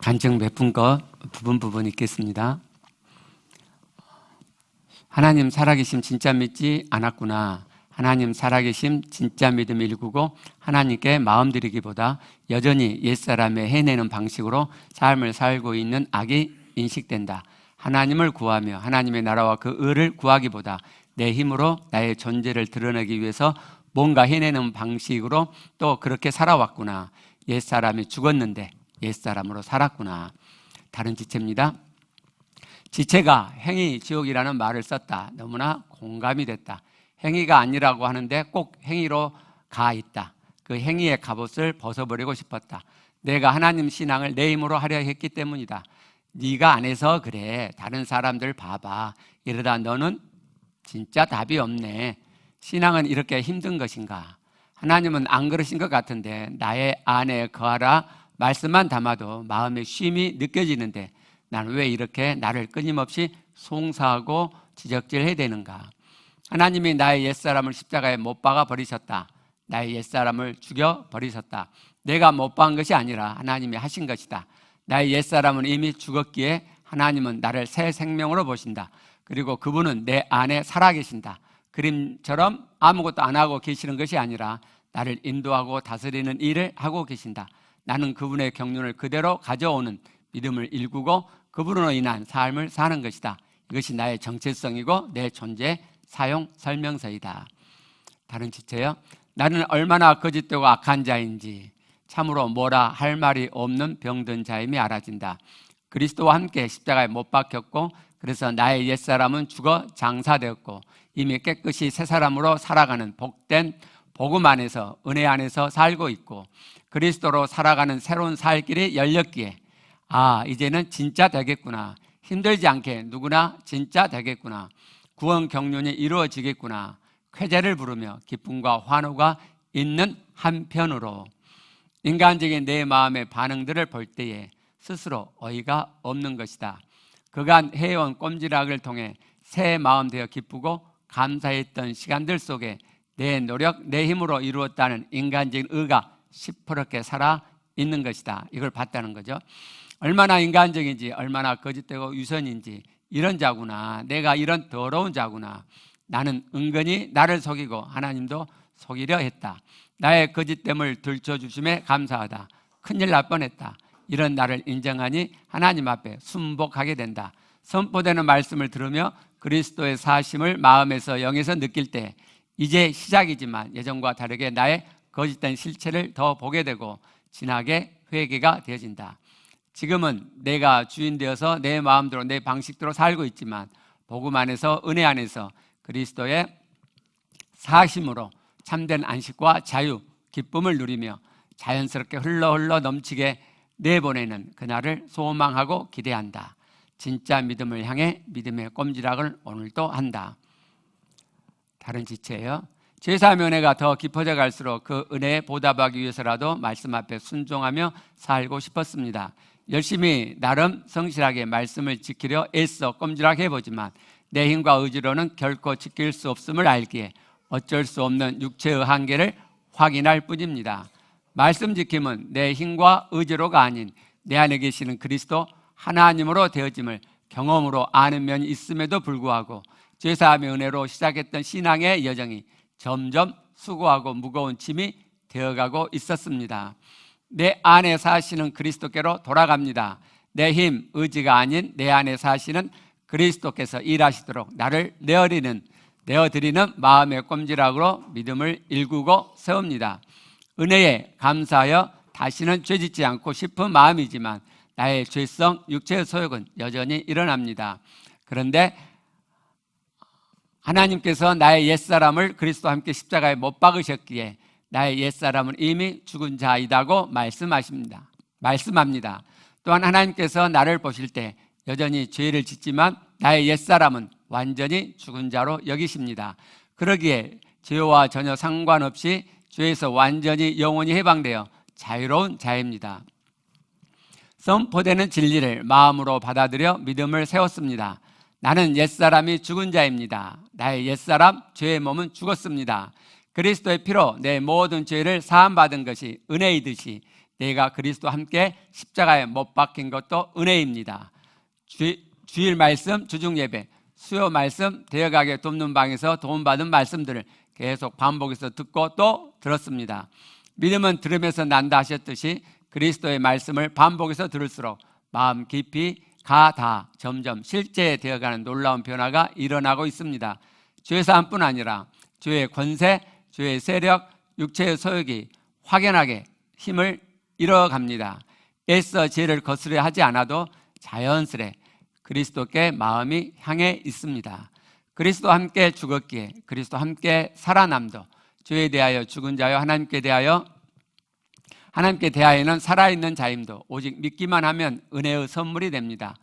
간증 몇 분 거 부분 읽겠습니다. 하나님 살아계심 진짜 믿지 않았구나. 하나님 살아계심 진짜 믿음 일구고 하나님께 마음 드리기보다 여전히 옛사람의 해내는 방식으로 삶을 살고 있는 악이 인식된다. 하나님을 구하며 하나님의 나라와 그 의를 구하기보다 내 힘으로 나의 존재를 드러내기 위해서 뭔가 해내는 방식으로 또 그렇게 살아왔구나. 옛사람이 죽었는데 옛사람으로 살았구나. 다른 지체입니다. 지체가 행위 지옥이라는 말을 썼다. 너무나 공감이 됐다. 행위가 아니라고 하는데 꼭 행위로 가 있다. 그 행위의 갑옷을 벗어버리고 싶었다. 내가 하나님 신앙을 내 힘으로 하려 했기 때문이다. 네가 안 해서 그래. 다른 사람들 봐봐. 이러다 너는 진짜 답이 없네. 신앙은 이렇게 힘든 것인가? 하나님은 안 그러신 것 같은데 나의 안에 거하라 말씀만 담아도 마음의 쉼이 느껴지는데 나는 왜 이렇게 나를 끊임없이 송사하고 지적질해야 되는가? 하나님이 나의 옛사람을 십자가에 못 박아 버리셨다. 나의 옛사람을 죽여 버리셨다. 내가 못 박은 것이 아니라 하나님이 하신 것이다. 나의 옛사람은 이미 죽었기에 하나님은 나를 새 생명으로 보신다. 그리고 그분은 내 안에 살아계신다. 그림처럼 아무것도 안 하고 계시는 것이 아니라 나를 인도하고 다스리는 일을 하고 계신다. 나는 그분의 경륜을 그대로 가져오는 믿음을 일구고 그분으로 인한 삶을 사는 것이다. 이것이 나의 정체성이고 내 존재 사용 설명서이다. 다른 지체요. 나는 얼마나 거짓되고 악한 자인지 참으로 뭐라 할 말이 없는 병든 자임이 알아진다. 그리스도와 함께 십자가에 못 박혔고 그래서 나의 옛사람은 죽어 장사되었고 이미 깨끗이 새 사람으로 살아가는 복된 복음 안에서 은혜 안에서 살고 있고 그리스도로 살아가는 새로운 살 길이 열렸기에 이제는 진짜 되겠구나. 힘들지 않게 누구나 진짜 되겠구나. 구원 경륜이 이루어지겠구나. 쾌재를 부르며 기쁨과 환호가 있는 한편으로 인간적인 내 마음의 반응들을 볼 때에 스스로 어이가 없는 것이다. 그간 해온 꼼지락을 통해 새 마음 되어 기쁘고 감사했던 시간들 속에 내 노력, 내 힘으로 이루었다는 인간적인 의가 시퍼렇게 살아 있는 것이다. 이걸 봤다는 거죠. 얼마나 인간적인지, 얼마나 거짓되고 유선인지 이런 자구나. 내가 이런 더러운 자구나. 나는 은근히 나를 속이고 하나님도 속이려 했다. 나의 거짓됨을 들춰주심에 감사하다. 큰일 날 뻔했다. 이런 나를 인정하니 하나님 앞에 순복하게 된다. 선포되는 말씀을 들으며 그리스도의 사심을 마음에서 영에서 느낄 때 이제 시작이지만 예전과 다르게 나의 거짓된 실체를 더 보게 되고 진하게 회개가 되어진다. 지금은 내가 주인 되어서 내 마음대로 내 방식대로 살고 있지만 복음 안에서 은혜 안에서 그리스도의 사심으로 참된 안식과 자유, 기쁨을 누리며 자연스럽게 흘러 넘치게 내보내는 그날을 소망하고 기대한다. 진짜 믿음을 향해 믿음의 꼼지락을 오늘도 한다. 다른 지체예요. 제사의 은혜가 더 깊어져 갈수록 그 은혜에 보답하기 위해서라도 말씀 앞에 순종하며 살고 싶었습니다. 열심히 나름 성실하게 말씀을 지키려 애써 꼼지락해보지만 내 힘과 의지로는 결코 지킬 수 없음을 알기에 어쩔 수 없는 육체의 한계를 확인할 뿐입니다. 말씀 지킴은 내 힘과 의지로가 아닌 내 안에 계시는 그리스도 하나님으로 되어짐을 경험으로 아는 면이 있음에도 불구하고 죄사함의 은혜로 시작했던 신앙의 여정이 점점 수고하고 무거운 짐이 되어가고 있었습니다. 내 안에 사시는 그리스도께로 돌아갑니다. 내 힘, 의지가 아닌 내 안에 사시는 그리스도께서 일하시도록 나를 내어드리는 마음의 꼼지락으로 믿음을 일구고 세웁니다. 은혜에 감사하여 다시는 죄짓지 않고 싶은 마음이지만 나의 죄성, 육체의 소욕은 여전히 일어납니다. 그런데 하나님께서 나의 옛사람을 그리스도와 함께 십자가에 못 박으셨기에 나의 옛사람은 이미 죽은 자이다고 말씀합니다. 또한 하나님께서 나를 보실 때 여전히 죄를 짓지만 나의 옛사람은 완전히 죽은 자로 여기십니다. 그러기에 죄와 전혀 상관없이 죄에서 완전히 영원히 해방되어 자유로운 자입니다. 선포되는 진리를 마음으로 받아들여 믿음을 세웠습니다. 나는 옛사람이 죽은 자입니다. 나의 옛사람 죄의 몸은 죽었습니다. 그리스도의 피로 내 모든 죄를 사함받은 것이 은혜이듯이 내가 그리스도와 함께 십자가에 못 박힌 것도 은혜입니다. 주일 말씀, 주중 예배, 수요 말씀, 되어가게 돕는 방에서 도움받은 말씀들을 계속 반복해서 듣고 또 들었습니다. 믿음은 들으면서 난다 하셨듯이 그리스도의 말씀을 반복해서 들을수록 마음 깊이 가다 점점 실제 되어가는 놀라운 변화가 일어나고 있습니다. 주의 삶뿐 아니라 주의 권세, 주의 세력, 육체의 소욕이 확연하게 힘을 잃어갑니다. 애써 죄를 거스려 하지 않아도 자연스레 그리스도께 마음이 향해 있습니다. 그리스도와 함께 죽었기에 그리스도와 함께 살아남도 주에 대하여 죽은 자요 하나님께 대하여는 살아있는 자임도 오직 믿기만 하면 은혜의 선물이 됩니다.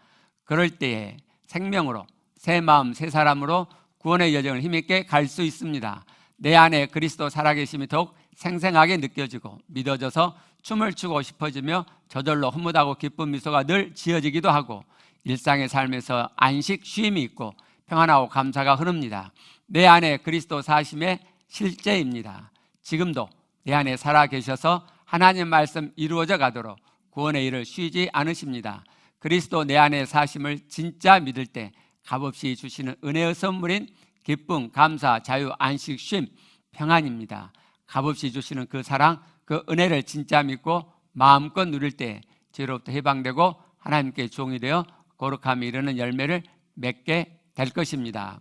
그럴 때에 생명으로 새 마음 새 사람으로 구원의 여정을 힘있게 갈 수 있습니다. 내 안에 그리스도 살아계심이 더욱 생생하게 느껴지고 믿어져서 춤을 추고 싶어지며 저절로 흐뭇하고 기쁜 미소가 늘 지어지기도 하고 일상의 삶에서 안식, 쉼이 있고 평안하고 감사가 흐릅니다. 내 안에 그리스도 사심의 실제입니다. 지금도 내 안에 살아계셔서 하나님 말씀 이루어져 가도록 구원의 일을 쉬지 않으십니다. 그리스도 내 안에 사심을 진짜 믿을 때 값없이 주시는 은혜의 선물인 기쁨, 감사, 자유, 안식, 쉼, 평안입니다. 값없이 주시는 그 사랑, 그 은혜를 진짜 믿고 마음껏 누릴 때 죄로부터 해방되고 하나님께 종이 되어 거룩함이 이르는 열매를 맺게 될 것입니다.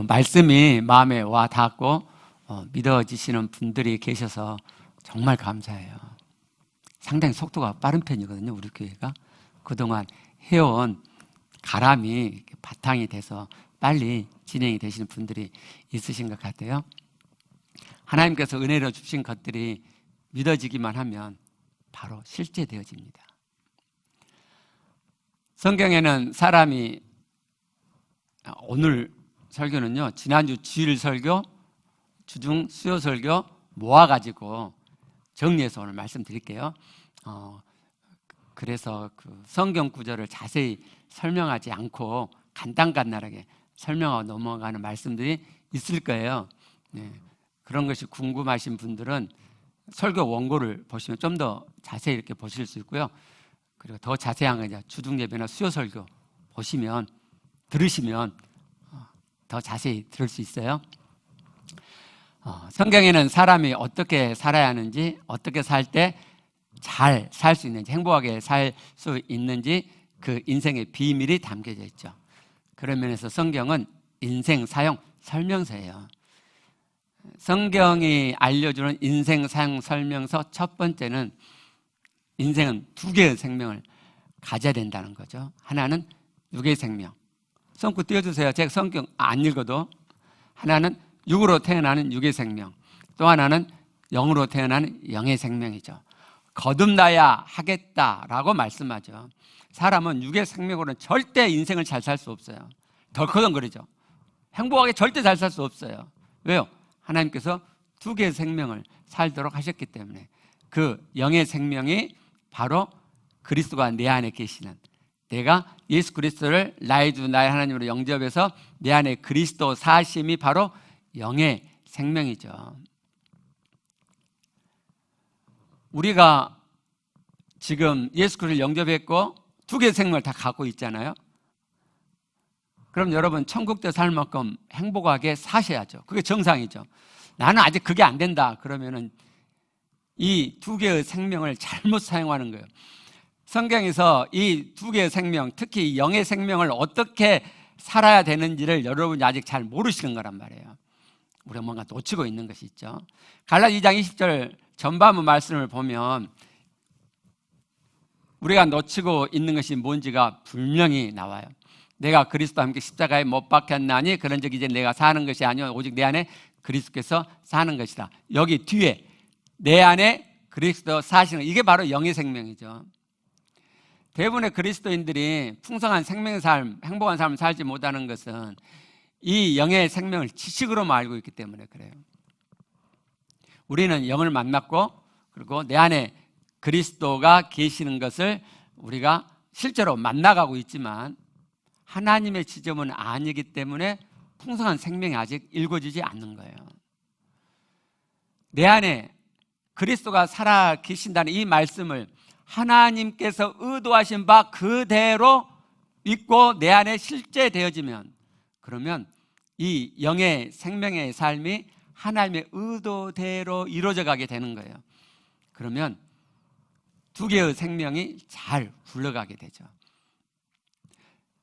말씀이 마음에 와 닿고 믿어지시는 분들이 계셔서 정말 감사해요. 상당히 속도가 빠른 편이거든요, 우리 교회가. 그동안 해온 가람이 바탕이 돼서 빨리 진행이 되시는 분들이 있으신 것 같아요. 하나님께서 은혜로 주신 것들이 믿어지기만 하면 바로 실제되어집니다. 성경에는 사람이, 오늘 설교는요, 지난주 주일 설교, 주중 수요 설교 모아가지고 정리해서 오늘 말씀드릴게요. 그래서 그 성경 구절을 자세히 설명하지 않고 간단간단하게 설명하고 넘어가는 말씀들이 있을 거예요. 네. 그런 것이 궁금하신 분들은 설교 원고를 보시면 좀 더 자세히 이렇게 보실 수 있고요. 그리고 더 자세한 건 이제 주중 예배나 수요 설교 보시면, 들으시면 더 자세히 들을 수 있어요. 성경에는 사람이 어떻게 살아야 하는지, 어떻게 살 때 잘 살 수 있는지, 행복하게 살 수 있는지 그 인생의 비밀이 담겨져 있죠. 그런 면에서 성경은 인생 사용 설명서예요. 성경이 알려주는 인생 사용 설명서 첫 번째는 인생은 두 개의 생명을 가져야 된다는 거죠. 하나는 육의 생명. 손끝 띄워주세요. 제가 성경 안 읽어도. 하나는 육으로 태어나는 육의 생명, 또 하나는 영으로 태어나는 영의 생명이죠. 거듭나야 하겠다라고 말씀하죠. 사람은 육의 생명으로는 절대 인생을 잘 살 수 없어요. 덜커덩거리죠. 행복하게 절대 잘 살 수 없어요. 왜요? 하나님께서 두 개의 생명을 살도록 하셨기 때문에. 그 영의 생명이 바로 그리스도가 내 안에 계시는, 내가 예수 그리스도를 나의 주 나의 하나님으로 영접해서 내 안에 그리스도 사심이 바로 영의 생명이죠. 우리가 지금 예수 그리스도를 영접했고 두 개의 생명을 다 갖고 있잖아요. 그럼 여러분 천국대 살 만큼 행복하게 사셔야죠. 그게 정상이죠. 나는 아직 그게 안 된다 그러면은 이 두 개의 생명을 잘못 사용하는 거예요. 성경에서 이 두 개의 생명, 특히 영의 생명을 어떻게 살아야 되는지를 여러분이 아직 잘 모르시는 거란 말이에요. 우리가 뭔가 놓치고 있는 것이 있죠. 갈라디아 2장 20절 전반부 말씀을 보면 우리가 놓치고 있는 것이 뭔지가 분명히 나와요. 내가 그리스도와 함께 십자가에 못 박혔나니 그런즉 이제 내가 사는 것이 아니요 오직 내 안에 그리스도께서 사는 것이다. 여기 뒤에 내 안에 그리스도 사시는, 이게 바로 영의 생명이죠. 대부분의 그리스도인들이 풍성한 생명의 삶, 행복한 삶을 살지 못하는 것은 이 영의 생명을 지식으로만 알고 있기 때문에 그래요. 우리는 영을 만났고 그리고 내 안에 그리스도가 계시는 것을 우리가 실제로 만나가고 있지만 하나님의 지점은 아니기 때문에 풍성한 생명이 아직 일궈지지 않는 거예요. 내 안에 그리스도가 살아 계신다는 이 말씀을 하나님께서 의도하신 바 그대로 믿고 내 안에 실제 되어지면, 그러면 이 영의 생명의 삶이 하나님의 의도대로 이루어져 가게 되는 거예요. 그러면 두 개의 생명이 잘 굴러가게 되죠.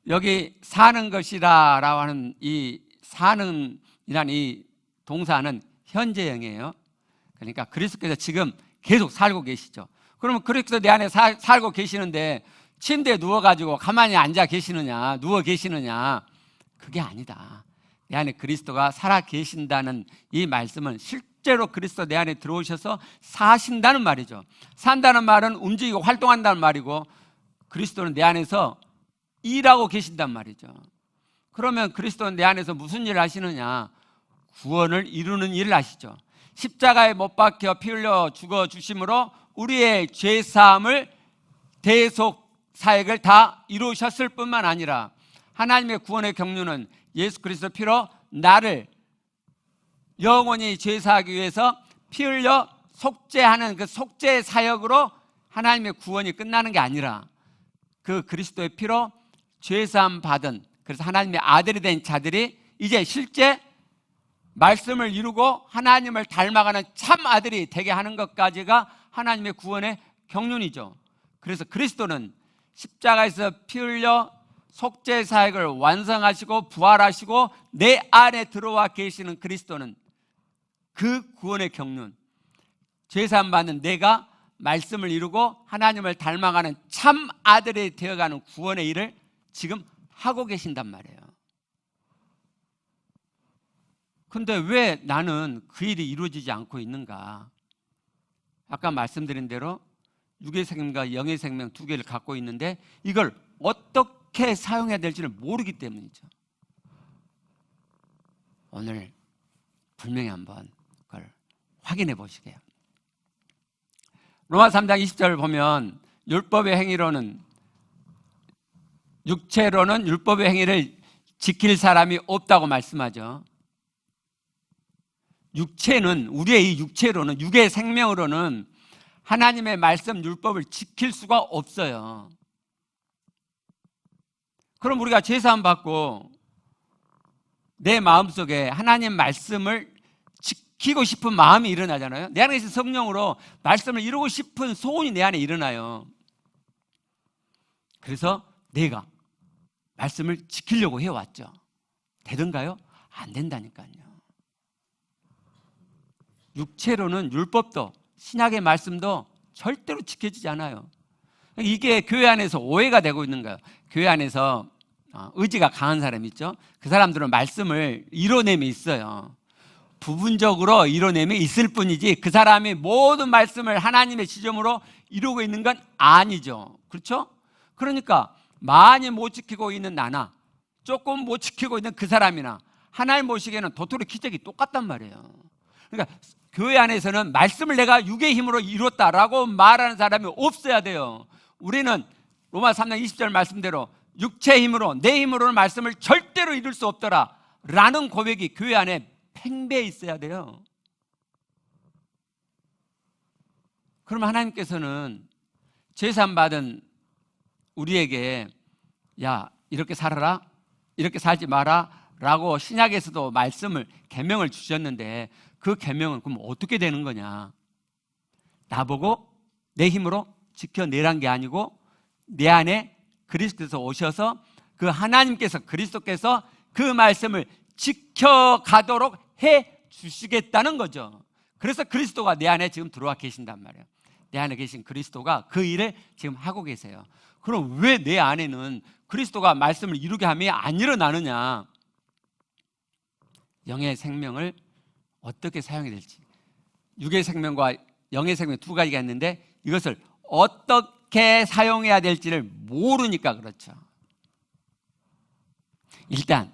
여기 사는 것이라고 하는 이 사는이라는 이 동사는 현재형이에요. 그러니까 그리스도께서 지금 계속 살고 계시죠. 그러면 그리스도 내 안에 살고 계시는데 침대에 누워가지고 가만히 앉아 계시느냐, 누워 계시느냐, 그게 아니다. 내 안에 그리스도가 살아 계신다는 이 말씀은 실제로 그리스도 내 안에 들어오셔서 사신다는 말이죠. 산다는 말은 움직이고 활동한다는 말이고, 그리스도는 내 안에서 일하고 계신단 말이죠. 그러면 그리스도는 내 안에서 무슨 일을 하시느냐? 구원을 이루는 일을 하시죠. 십자가에 못 박혀 피 흘려 죽어 주심으로 우리의 죄사함을 대속 사역을 다 이루셨을 뿐만 아니라, 하나님의 구원의 경륜은 예수 그리스도 피로 나를 영원히 죄사하기 위해서 피 흘려 속죄하는 그 속죄 사역으로 하나님의 구원이 끝나는 게 아니라, 그 그리스도의 피로 죄사함 받은, 그래서 하나님의 아들이 된 자들이 이제 실제 말씀을 이루고 하나님을 닮아가는 참 아들이 되게 하는 것까지가 하나님의 구원의 경륜이죠. 그래서 그리스도는 십자가에서 피 흘려 속죄 사역을 완성하시고 부활하시고 내 안에 들어와 계시는 그리스도는 그 구원의 경륜, 죄사함 받는 내가 말씀을 이루고 하나님을 닮아가는 참 아들이 되어가는 구원의 일을 지금 하고 계신단 말이에요. 근데 왜 나는 그 일이 이루어지지 않고 있는가? 아까 말씀드린 대로 육의 생명과 영의 생명 두 개를 갖고 있는데 이걸 어떻게 사용해야 될지를 모르기 때문이죠. 오늘 분명히 한번 그걸 확인해 보시게요. 로마 3장 20절을 보면 율법의 행위로는, 육체로는 율법의 행위를 지킬 사람이 없다고 말씀하죠. 육체는, 우리의 이 육체로는, 육의 생명으로는 하나님의 말씀 율법을 지킬 수가 없어요. 그럼 우리가 죄사함 받고 내 마음속에 하나님 말씀을 지키고 싶은 마음이 일어나잖아요. 내 안에 계신 성령으로 말씀을 이루고 싶은 소원이 내 안에 일어나요. 그래서 내가 말씀을 지키려고 해왔죠. 되던가요? 안 된다니까요. 육체로는 율법도 신약의 말씀도 절대로 지켜지지 않아요. 이게 교회 안에서 오해가 되고 있는 거예요. 교회 안에서 의지가 강한 사람이 있죠. 그 사람들은 말씀을 이뤄냄이 있어요. 부분적으로 이뤄냄이 있을 뿐이지 그 사람이 모든 말씀을 하나님의 지점으로 이루고 있는 건 아니죠. 그렇죠? 그러니까 많이 못 지키고 있는 나나 조금 못 지키고 있는 그 사람이나 하나님 보시기에는 도토리 기적이 똑같단 말이에요. 그러니까 교회 안에서는 말씀을 내가 육의 힘으로 이뤘다라고 말하는 사람이 없어야 돼요. 우리는 로마 3장 20절 말씀대로 육체의 힘으로, 내 힘으로는 말씀을 절대로 이룰 수 없더라 라는 고백이 교회 안에 팽배해 있어야 돼요. 그러면 하나님께서는 죄사함 받은 우리에게 야, 이렇게 살아라, 이렇게 살지 마라 라고 신약에서도 말씀을, 계명을 주셨는데 그 계명은 그럼 어떻게 되는 거냐? 나보고 내 힘으로 지켜내란 게 아니고 내 안에 그리스도께서 오셔서 그 하나님께서, 그리스도께서 그 말씀을 지켜가도록 해 주시겠다는 거죠. 그래서 그리스도가 내 안에 지금 들어와 계신단 말이에요. 내 안에 계신 그리스도가 그 일을 지금 하고 계세요. 그럼 왜 내 안에는 그리스도가 말씀을 이루게 하면 안 일어나느냐? 영의 생명을 어떻게 사용해야 될지, 육의 생명과 영의 생명 두 가지가 있는데 이것을 어떻게 사용해야 될지를 모르니까 그렇죠. 일단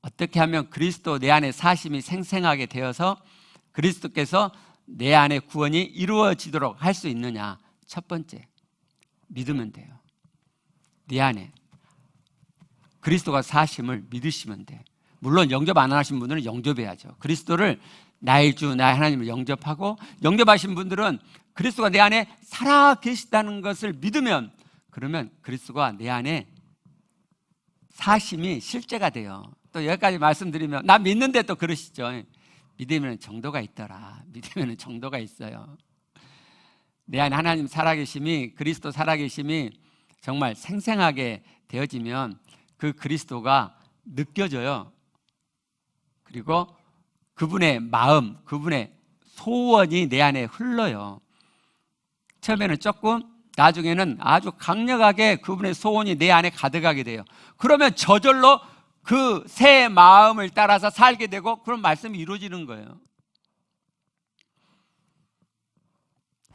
어떻게 하면 그리스도 내 안에 사심이 생생하게 되어서 그리스도께서 내 안에 구원이 이루어지도록 할 수 있느냐? 첫 번째, 믿으면 돼요. 네 안에 그리스도가 사심을 믿으시면 돼. 물론 영접 안 하신 분들은 영접해야죠. 그리스도를 나의 주, 나의 하나님을 영접하고, 영접하신 분들은 그리스도가 내 안에 살아 계시다는 것을 믿으면, 그러면 그리스도가 내 안에 사심이 실제가 돼요. 또 여기까지 말씀드리면, 나 믿는데 또 그러시죠. 믿으면 정도가 있더라. 믿으면 정도가 있어요. 내 안에 하나님 살아계심이, 그리스도 살아계심이 정말 생생하게 되어지면 그 그리스도가 느껴져요. 그리고 그분의 마음, 그분의 소원이 내 안에 흘러요. 처음에는 조금, 나중에는 아주 강력하게 그분의 소원이 내 안에 가득하게 돼요. 그러면 저절로 그 새 마음을 따라서 살게 되고, 그런 말씀이 이루어지는 거예요.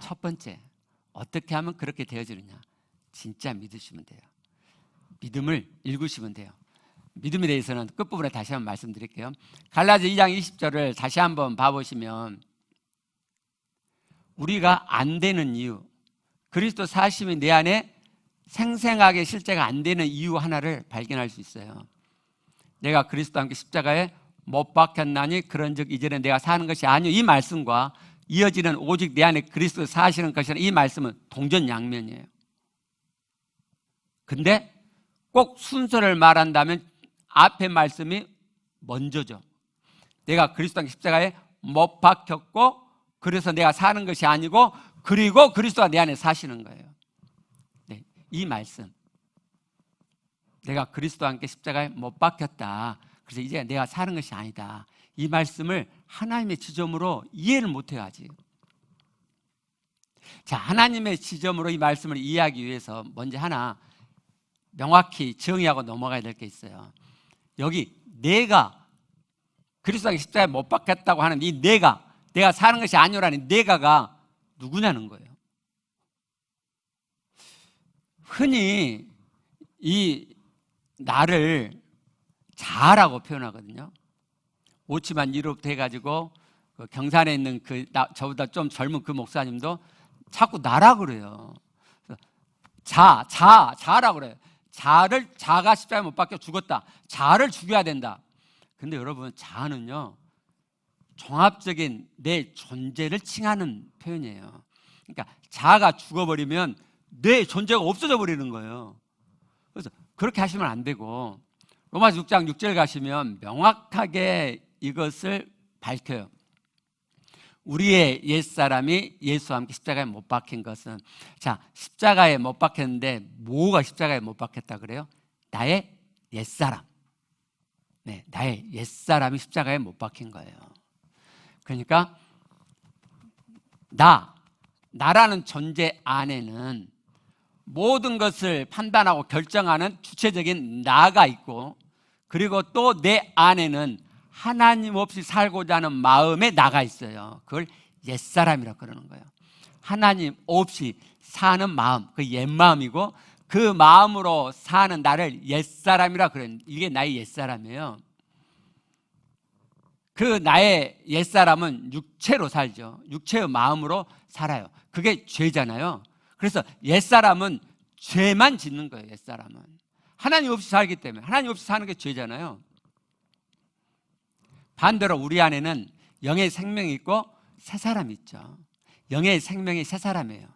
첫 번째, 어떻게 하면 그렇게 되어지느냐? 진짜 믿으시면 돼요. 믿음을 읽으시면 돼요. 믿음에 대해서는 끝부분에 다시 한번 말씀드릴게요. 갈라디아 2장 20절을 다시 한번 봐보시면, 우리가 안 되는 이유, 그리스도 사심이 내 안에 생생하게 실제가 안 되는 이유 하나를 발견할 수 있어요. 내가 그리스도와 함께 십자가에 못 박혔나니 그런즉 이제는 내가 사는 것이 아니요, 이 말씀과 이어지는 오직 내 안에 그리스도 사시는 것이라는 이 말씀은 동전양면이에요. 근데 꼭 순서를 말한다면 앞에 말씀이 먼저죠. 내가 그리스도와 십자가에 못 박혔고, 그래서 내가 사는 것이 아니고, 그리고 그리스도가 내 안에 사시는 거예요. 네, 이 말씀, 내가 그리스도와 함께 십자가에 못 박혔다, 그래서 이제 내가 사는 것이 아니다, 이 말씀을 하나님의 지점으로 이해를 못해요 아직. 자, 하나님의 지점으로 이 말씀을 이해하기 위해서 먼저 하나 명확히 정의하고 넘어가야 될 게 있어요. 여기 내가 그리스도와 십자가에 못 박혔다고 하는 이 내가 사는 것이 아니오라는 내가가 누구냐는 거예요. 흔히 이 나를 자라고 표현하거든요. 오치만 이로부터 해가지고 그 경산에 있는 저보다 좀 젊은 그 목사님도 자꾸 나라 그래요. 자라고 그래요. 자가 십자가에 못 박혀 죽었다, 자를 죽여야 된다. 근데 여러분, 자는요, 종합적인 내 존재를 칭하는 표현이에요. 그러니까 자가 죽어버리면 내 존재가 없어져 버리는 거예요. 그래서 그렇게 하시면 안 되고, 로마서 6장 6절 가시면 명확하게 이것을 밝혀요. 우리의 옛사람이 예수와 함께 십자가에 못 박힌 것은, 자, 십자가에 못 박혔는데 뭐가 십자가에 못 박혔다 그래요? 나의 옛사람. 네, 나의 옛사람이 십자가에 못 박힌 거예요. 그러니까 나라는 존재 안에는 모든 것을 판단하고 결정하는 주체적인 나가 있고, 그리고 또 내 안에는 하나님 없이 살고자 하는 마음의 나가 있어요. 그걸 옛사람이라고 그러는 거예요. 하나님 없이 사는 마음, 그 옛마음이고, 그 마음으로 사는 나를 옛사람이라고 그래요. 이게 나의 옛사람이에요. 그 나의 옛사람은 육체로 살죠. 육체의 마음으로 살아요. 그게 죄잖아요. 그래서 옛사람은 죄만 짓는 거예요. 옛사람은 하나님 없이 살기 때문에, 하나님 없이 사는 게 죄잖아요. 반대로 우리 안에는 영의 생명이 있고 새 사람이 있죠. 영의 생명이 새 사람이에요.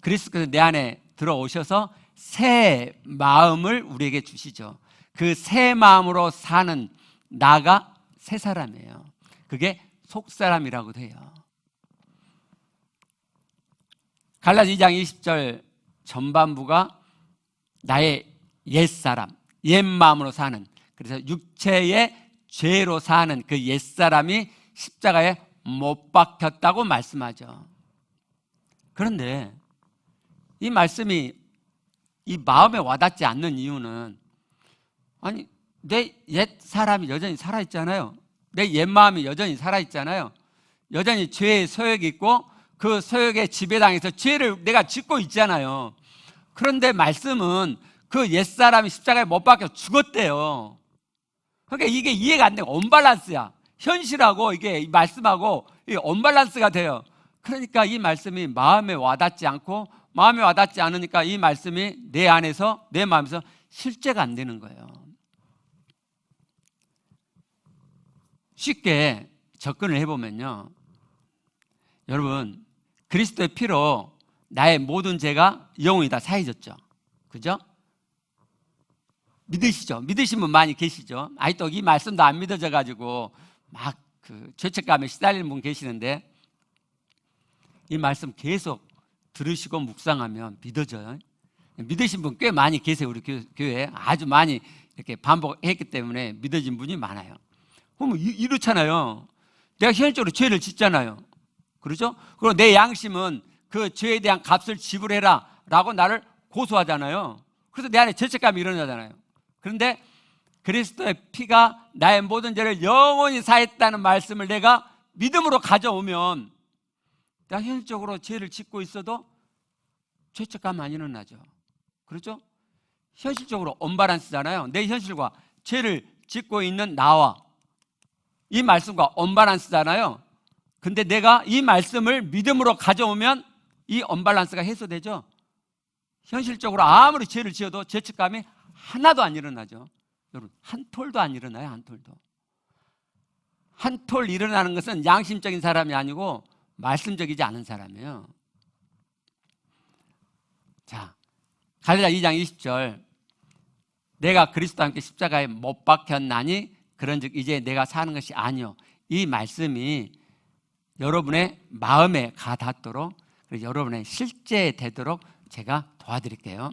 그리스도께서 내 안에 들어오셔서 새 마음을 우리에게 주시죠. 그 새 마음으로 사는 나가 새 사람이에요. 그게 속사람이라고 해요. 갈라디아 2장 20절 전반부가 나의 옛사람, 옛마음으로 사는, 그래서 육체의 죄로 사는 그 옛사람이 십자가에 못 박혔다고 말씀하죠. 그런데 이 말씀이 이 마음에 와닿지 않는 이유는, 아니, 내 옛사람이 여전히 살아있잖아요. 내 옛마음이 여전히 살아있잖아요. 여전히 죄의 소욕이 있고 그 소욕의 지배당해서 죄를 내가 짓고 있잖아요. 그런데 말씀은 그 옛사람이 십자가에 못 박혀 죽었대요. 그러니까 이게 이해가 안 되고 언밸런스야. 현실하고 이게 말씀하고 이게 언밸런스가 돼요. 그러니까 이 말씀이 마음에 와닿지 않고, 마음에 와닿지 않으니까 이 말씀이 내 안에서, 내 마음에서 실제가 안 되는 거예요. 쉽게 접근을 해보면요, 여러분, 그리스도의 피로 나의 모든 죄가 영원히 다 사해졌죠. 그죠? 믿으시죠? 믿으신 분 많이 계시죠? 아직도 이 말씀도 안 믿어져가지고 막 그 죄책감에 시달리는 분 계시는데, 이 말씀 계속 들으시고 묵상하면 믿어져요. 믿으신 분 꽤 많이 계세요. 우리 교회에 아주 많이 이렇게 반복했기 때문에 믿어진 분이 많아요. 그러면 이렇잖아요. 내가 현실적으로 죄를 짓잖아요. 그렇죠? 그리고 내 양심은 그 죄에 대한 값을 지불해라 라고 나를 고소하잖아요. 그래서 내 안에 죄책감이 일어나잖아요. 그런데 그리스도의 피가 나의 모든 죄를 영원히 사했다는 말씀을 내가 믿음으로 가져오면, 내가 현실적으로 죄를 짓고 있어도 죄책감 안 일어나죠. 그렇죠? 현실적으로 언밸런스잖아요. 내 현실과 죄를 짓고 있는 나와 이 말씀과 언밸런스잖아요. 근데 내가 이 말씀을 믿음으로 가져오면 이 언밸런스가 해소되죠. 현실적으로 아무리 죄를 지어도 죄책감이 하나도 안 일어나죠. 여러분, 한 톨도 안 일어나요. 한 톨도. 한 톨 일어나는 것은 양심적인 사람이 아니고 말씀적이지 않은 사람이에요. 자, 갈라디아 2장 20절, 내가 그리스도와 함께 십자가에 못 박혔나니 그런즉 이제 내가 사는 것이 아니요, 이 말씀이 여러분의 마음에 가 닿도록, 그리고 여러분의 실제 되도록 제가 도와드릴게요.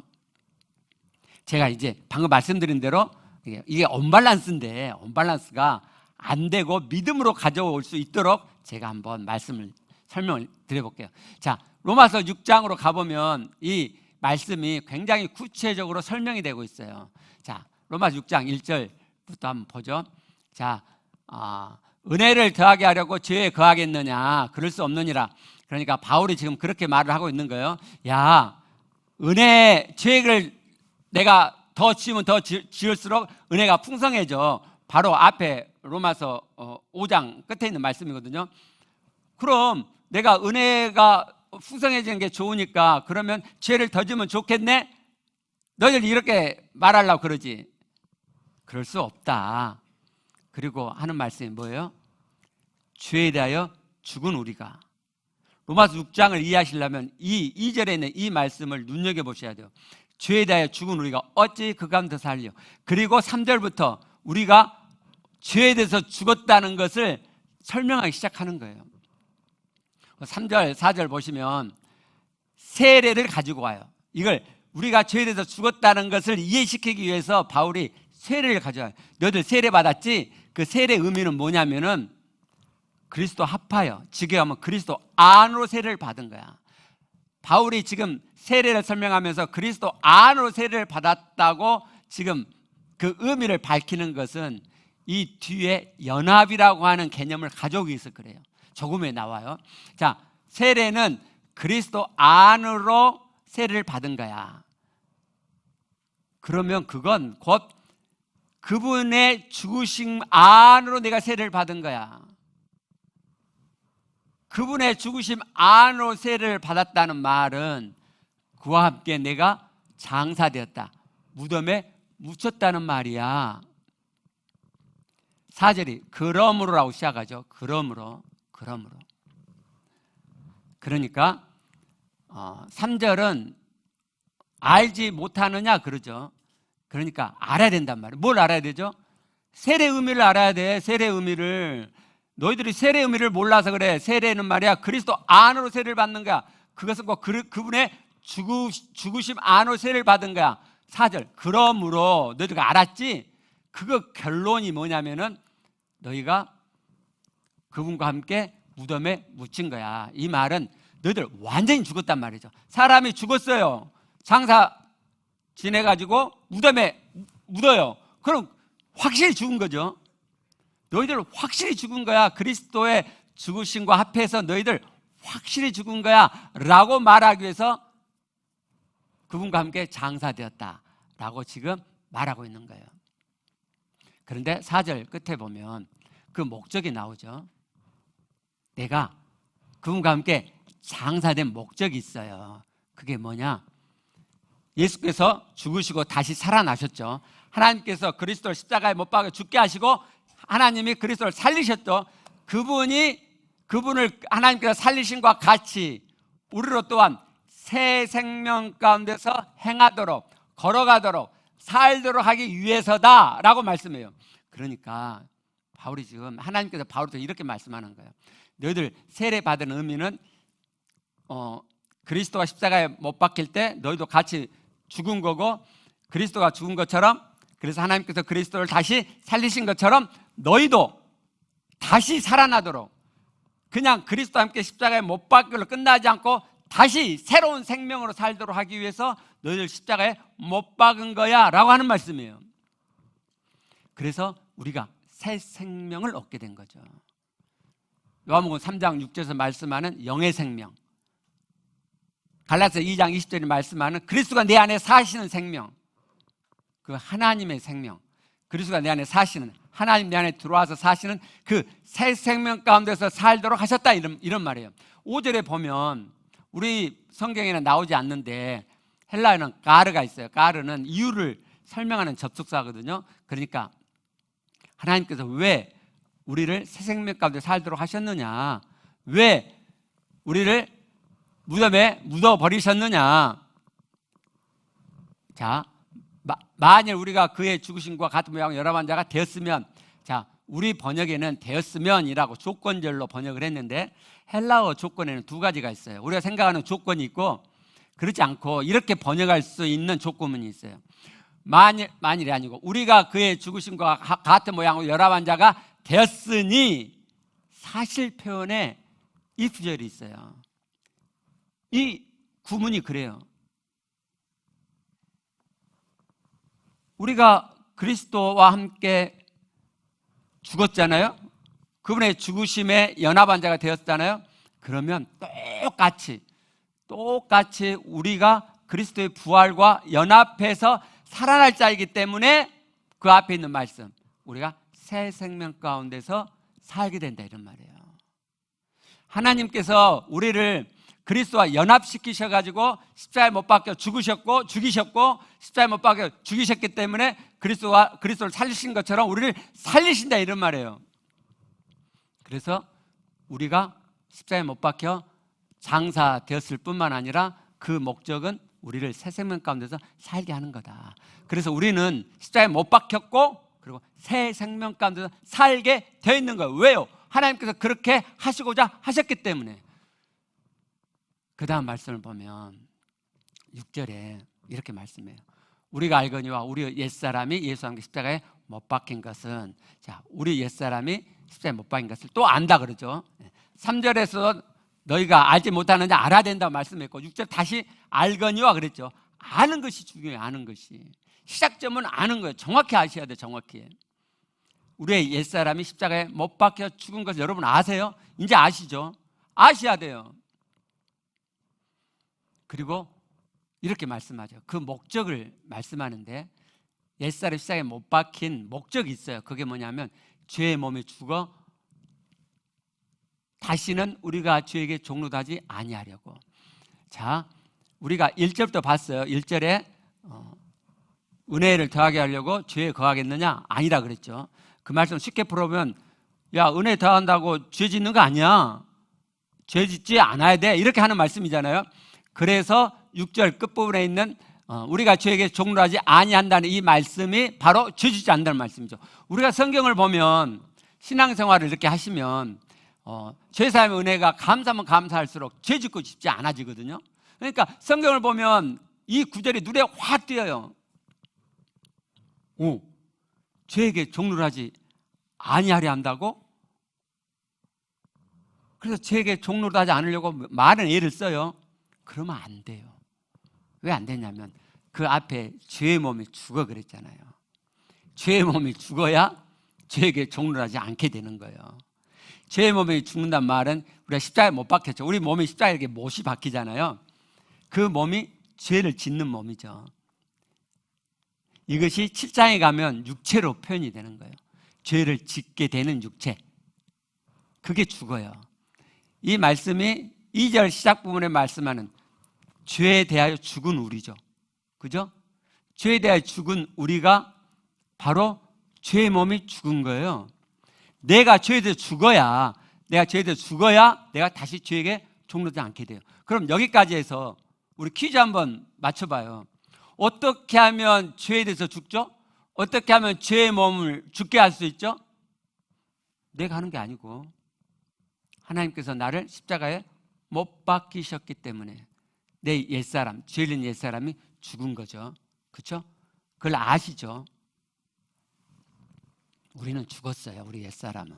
제가 이제 방금 말씀드린 대로 이게 언밸런스인데, 언밸런스가 안 되고 믿음으로 가져올 수 있도록 제가 한번 설명을 드려볼게요. 자, 로마서 6장으로 가보면 이 말씀이 굉장히 구체적으로 설명이 되고 있어요. 자, 로마서 6장 1절부터 한번 보죠. 자, 은혜를 더하게 하려고 죄에 거하겠느냐? 그럴 수 없느니라. 그러니까 바울이 지금 그렇게 말을 하고 있는 거예요. 야, 죄를 내가 더 지으면 더 지을수록 은혜가 풍성해져. 바로 앞에 로마서 5장 끝에 있는 말씀이거든요. 그럼 내가 은혜가 풍성해지는 게 좋으니까 그러면 죄를 더 지으면 좋겠네? 너희들 이렇게 말하려고 그러지. 그럴 수 없다. 그리고 하는 말씀이 뭐예요? 죄에 대하여 죽은 우리가. 로마서 6장을 이해하시려면 이 2절에 있는 이 말씀을 눈여겨보셔야 돼요. 죄에 대하여 죽은 우리가 어찌 그 가운데 살려. 그리고 3절부터 우리가 죄에 대해서 죽었다는 것을 설명하기 시작하는 거예요. 3절, 4절 보시면 세례를 가지고 와요. 이걸 우리가 죄에 대해서 죽었다는 것을 이해시키기 위해서 바울이 세례를 가져와요. 너희들 세례 받았지? 그 세례 의미는 뭐냐면은 그리스도 합하여, 직역하면 그리스도 안으로 세례를 받은 거야. 바울이 지금 세례를 설명하면서 그리스도 안으로 세례를 받았다고 지금 그 의미를 밝히는 것은 이 뒤에 연합이라고 하는 개념을 가져오기 위해서 그래요. 조금 후에 나와요. 자, 세례는 그리스도 안으로 세례를 받은 거야. 그러면 그건 곧 그분의 죽으심 안으로 내가 세례를 받은 거야. 그분의 죽으심 안으로 세례를 받았다는 말은 그와 함께 내가 장사되었다, 무덤에 묻혔다는 말이야. 4절이 그러므로라고 시작하죠. 그러므로. 그러니까 3절은 알지 못하느냐 그러죠. 그러니까 알아야 된단 말이에요. 뭘 알아야 되죠? 세례 의미를 알아야 돼. 세례 의미를. 너희들이 세례 의미를 몰라서 그래. 세례는 말이야 그리스도 안으로 세례를 받는 거야. 그것은 꼭 그분의 죽으심 안으로 세례를 받은 거야. 4절 그러므로 너희들가 알았지? 그거 결론이 뭐냐면은 너희가 그분과 함께 무덤에 묻힌 거야. 이 말은 너희들 완전히 죽었단 말이죠. 사람이 죽었어요. 장사 지내가지고 무덤에 묻어요. 그럼 확실히 죽은 거죠. 너희들 확실히 죽은 거야. 그리스도의 죽으심과 합해서 너희들 확실히 죽은 거야 라고 말하기 위해서 그분과 함께 장사되었다 라고 지금 말하고 있는 거예요. 그런데 4절 끝에 보면 그 목적이 나오죠. 내가 그분과 함께 장사된 목적이 있어요. 그게 뭐냐? 예수께서 죽으시고 다시 살아나셨죠. 하나님께서 그리스도를 십자가에 못 박아 죽게 하시고 하나님이 그리스도를 살리셨죠. 그분을 하나님께서 살리신과 같이 우리로 또한 새 생명 가운데서 행하도록, 걸어가도록, 살도록 하기 위해서다라고 말씀해요. 그러니까 바울이 지금, 하나님께서 바울한테 이렇게 말씀하는 거예요. 너희들 세례 받은 의미는 그리스도가 십자가에 못 박힐 때 너희도 같이 죽은 거고, 그리스도가 죽은 것처럼, 그래서 하나님께서 그리스도를 다시 살리신 것처럼 너희도 다시 살아나도록, 그냥 그리스도와 함께 십자가에 못 박힐로 끝나지 않고 다시 새로운 생명으로 살도록 하기 위해서 너희들 십자가에 못 박은 거야 라고 하는 말씀이에요. 그래서 우리가 새 생명을 얻게 된 거죠. 요한복음 3장 6절에서 말씀하는 영의 생명, 갈라디아서 2장 20절에 말씀하는 그리스도가 내 안에 사시는 생명, 그 하나님의 생명, 그리스도가 내 안에 사시는, 하나님 내 안에 들어와서 사시는 그 새 생명 가운데서 살도록 하셨다, 이런 말이에요. 5절에 보면 우리 성경에는 나오지 않는데 헬라어는 가르가 있어요. 가르는 이유를 설명하는 접속사거든요. 그러니까 하나님께서 왜 우리를 새 생명 가운데 살도록 하셨느냐, 왜 우리를 무덤에 묻어버리셨느냐. 자, 만일 우리가 그의 죽으심과 같은 모양 열합한 자가 되었으면, 자, 우리 번역에는 되었으면이라고 조건절로 번역을 했는데 헬라어 조건에는 두 가지가 있어요. 우리가 생각하는 조건이 있고, 그렇지 않고 이렇게 번역할 수 있는 조건이 있어요. 만일이 아니고 우리가 그의 죽으심과 같은 모양으로 열합한 자가 되었으니, 사실 표현에 이 구절이 있어요. 이 구문이 그래요. 우리가 그리스도와 함께 죽었잖아요. 그분의 죽으심에 연합한 자가 되었잖아요. 그러면 똑같이 우리가 그리스도의 부활과 연합해서 살아날 자이기 때문에 그 앞에 있는 말씀, 우리가 새 생명 가운데서 살게 된다, 이런 말이에요. 하나님께서 우리를 그리스도와 연합시키셔가지고 십자가에 못 박혀 죽이셨고 십자가에 못 박혀 죽이셨기 때문에 그리스도를 살리신 것처럼 우리를 살리신다, 이런 말이에요. 그래서 우리가 십자가에 못 박혀 장사되었을 뿐만 아니라 그 목적은 우리를 새 생명 가운데서 살게 하는 거다. 그래서 우리는 십자가에 못 박혔고 그리고 새 생명 가운데서 살게 되어 있는 거예요. 왜요? 하나님께서 그렇게 하시고자 하셨기 때문에. 그 다음 말씀을 보면 6절에 이렇게 말씀해요. 우리가 알거니와 우리 옛사람이 예수와 함께 십자가에 못 박힌 것은, 자, 우리 옛사람이 십자가에 못 박힌 것을 또 안다 그러죠. 3절에서 너희가 알지 못하는지 알아야 된다고 말씀했고, 6절 다시 알거니와 그랬죠. 아는 것이 중요해요. 아는 것이. 시작점은 아는 거예요. 정확히 아셔야 돼요. 정확히. 우리의 옛사람이 십자가에 못 박혀 죽은 것을 여러분 아세요? 이제 아시죠? 아셔야 돼요. 그리고 이렇게 말씀하죠. 그 목적을 말씀하는데, 옛사람이 십자가에 못 박힌 목적이 있어요. 그게 뭐냐면 죄의 몸에 죽어 다시는 우리가 죄에게 종노하지 아니하려고. 자, 우리가 1절부터 봤어요. 1절에 은혜를 더하게 하려고 죄에 거하겠느냐? 아니라 그랬죠. 그 말씀 쉽게 풀어보면, 야, 은혜 더한다고 죄 짓는 거 아니야. 죄 짓지 않아야 돼. 이렇게 하는 말씀이잖아요. 그래서 6절 끝부분에 있는 우리가 죄에게 종노하지 아니한다는 이 말씀이 바로 죄 짓지 않는다는 말씀이죠. 우리가 성경을 보면, 신앙생활을 이렇게 하시면 죄사함의 은혜가 감사하면 감사할수록 죄 짓고 싶지 않아지거든요. 그러니까 성경을 보면 이 구절이 눈에 확 띄어요. 죄에게 종노하지 아니하려 한다고? 그래서 죄에게 종노하지 않으려고 많은 애를 써요. 그러면 안 돼요. 왜 안 되냐면 그 앞에 죄의 몸이 죽어 그랬잖아요. 죄의 몸이 죽어야 죄에게 종노하지 않게 되는 거예요. 죄의 몸이 죽는단 말은 우리가 십자가에 못 박혔죠. 우리 몸이 십자가에 이렇게 못이 박히잖아요. 그 몸이 죄를 짓는 몸이죠. 이것이 7장에 가면 육체로 표현이 되는 거예요. 죄를 짓게 되는 육체. 그게 죽어요. 이 말씀이 2절 시작 부분에 말씀하는 죄에 대하여 죽은 우리죠. 그죠? 죄에 대하여 죽은 우리가 바로 죄의 몸이 죽은 거예요. 내가 죄에 대해서 죽어야 내가 다시 죄에게 종로되지 않게 돼요. 그럼 여기까지 해서 우리 퀴즈 한번 맞춰봐요. 어떻게 하면 죄에 대해서 죽죠? 어떻게 하면 죄의 몸을 죽게 할 수 있죠? 내가 하는 게 아니고 하나님께서 나를 십자가에 못 박히셨기 때문에 내 옛사람, 죄 있는 옛사람이 죽은 거죠. 그렇죠? 그걸 아시죠? 우리는 죽었어요. 우리 옛사람은.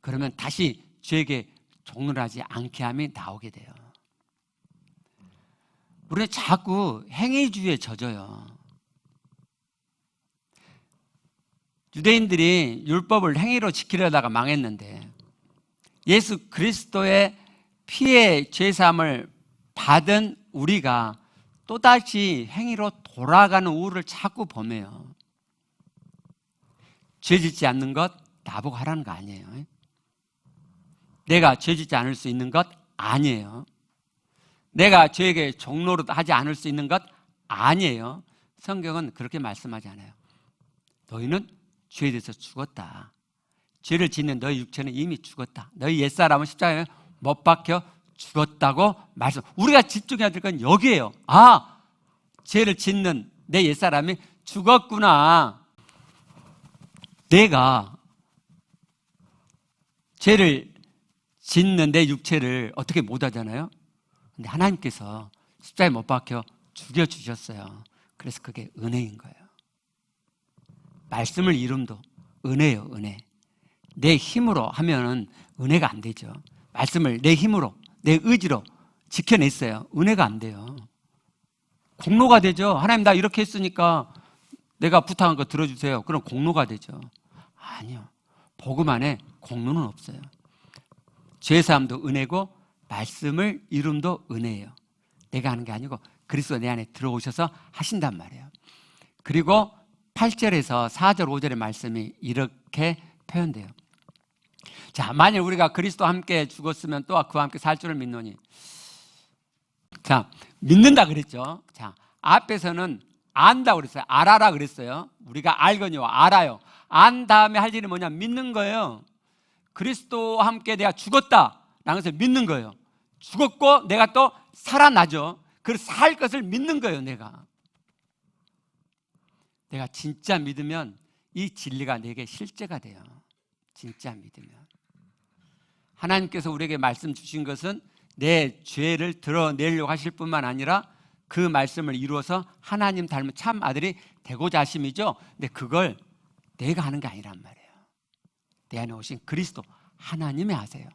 그러면 다시 죄에게 종로하지 않게 함이 나오게 돼요. 우리는 자꾸 행위주의에 젖어요. 유대인들이 율법을 행위로 지키려다가 망했는데 예수 그리스도의 피의 죄사함을 받은 우리가 또다시 행위로 돌아가는 우울을 자꾸 범해요. 죄 짓지 않는 것 나보고 하라는 거 아니에요. 내가 죄 짓지 않을 수 있는 것 아니에요. 내가 죄에게 종로로 하지 않을 수 있는 것 아니에요. 성경은 그렇게 말씀하지 않아요. 너희는 죄에 대해서 죽었다. 죄를 짓는 너희 육체는 이미 죽었다. 너희 옛사람은 십자가에 못 박혀 죽었다고 말씀. 우리가 집중해야 될 건 여기에요. 아, 죄를 짓는 내 옛사람이 죽었구나. 내가 죄를 짓는 내 육체를 어떻게 못 하잖아요. 근데 하나님께서 십자가에 못 박혀 죽여주셨어요. 그래서 그게 은혜인 거예요. 말씀을 이름도 은혜예요. 은혜. 내 힘으로 하면은 은혜가 안 되죠. 말씀을 내 힘으로, 내 의지로 지켜냈어요. 은혜가 안 돼요. 공로가 되죠. 하나님 나 이렇게 했으니까 내가 부탁한 거 들어주세요. 그럼 공로가 되죠. 아니요. 복음 안에 공로는 없어요. 죄사함도 은혜고 말씀을 이름도 은혜예요. 내가 하는 게 아니고 그리스도 내 안에 들어오셔서 하신단 말이에요. 그리고 8절에서 4절, 5절의 말씀이 이렇게 표현돼요. 자, 만일 우리가 그리스도와 함께 죽었으면 또한 그와 함께 살 줄을 믿노니. 자, 믿는다 그랬죠. 자, 앞에서는 안다 그랬어요. 알아라 그랬어요. 우리가 알거니와 알아요. 안 다음에 할 일이 뭐냐? 믿는 거예요. 그리스도와 함께 내가 죽었다 라는 것을 믿는 거예요. 죽었고 내가 또 살아나죠. 그래서 살 것을 믿는 거예요. 내가 진짜 믿으면 이 진리가 내게 실제가 돼요. 진짜 믿으면. 하나님께서 우리에게 말씀 주신 것은 내 죄를 드러내려고 하실 뿐만 아니라 그 말씀을 이루어서 하나님 닮은 참 아들이 되고자 하심이죠. 근데 그걸 내가 하는 게 아니란 말이에요. 내 안에 오신 그리스도 하나님이 하세요.